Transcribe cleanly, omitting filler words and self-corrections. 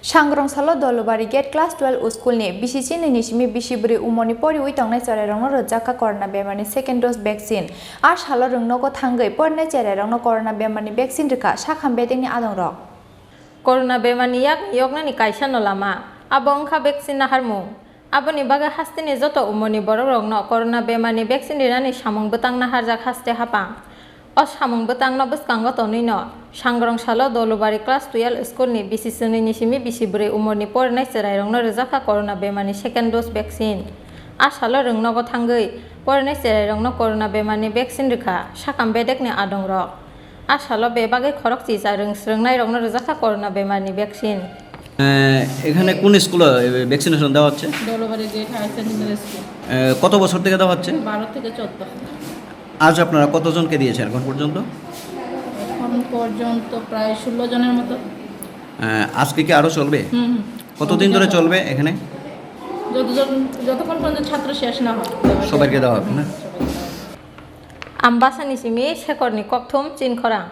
Sangrongsalo Dalubari get class 12 Schoolni bisi Chini nishimi bisi buri umoni pori ui tongnai Chwrairokno Rwjakha corona Bemarni second dose vaccine ar salo rungno ko thangai pornai Chwrairokno corona Bemarni vaccine rika sakham bedengni adongrok corona Bemarni yak yoknani kaisa no lama abo ongkha vaccine na harmung aboni baga hastini joto umoni borokrokno corona Bemarni vaccine rinani samung bwtangna harjak haste hapang o samung bwtangno bwskango tonui no Sangrongsalo Dalubari class 12 Schoolni bisi Chini nishimi bisi buri umorni pornai Chwrairokno Rwjakha corona Bemarni second dose vaccine ar salo rungno ko thangai pornai Chwrairokno corona Bemarni vaccine rika sakam bedekni adongrok ar salo bebagai khorok chisa rungsrungnai rokno Rwjakha corona Bemarni vaccine এখানে কোন স্কুলে vaccination দেওয়া হচ্ছে? দলবাড়ি যে higher secondary school. কত বছর থেকে দেওয়া হচ্ছে? 12 থেকে 14। আজ আপনারা কতজনকে দিয়েছেন এখন পর্যন্ত? এখন পর্যন্ত প্রায় 16 জনের মতো। আজকে কি আরো চলবে? কতদিন ধরে চলবে এখানে? যতক্ষণ পর্যন্ত ছাত্র শেষ না হয় সবাইকে দেওয়া হবে না? Ambasani simi sekorni kokthum Chin Khorang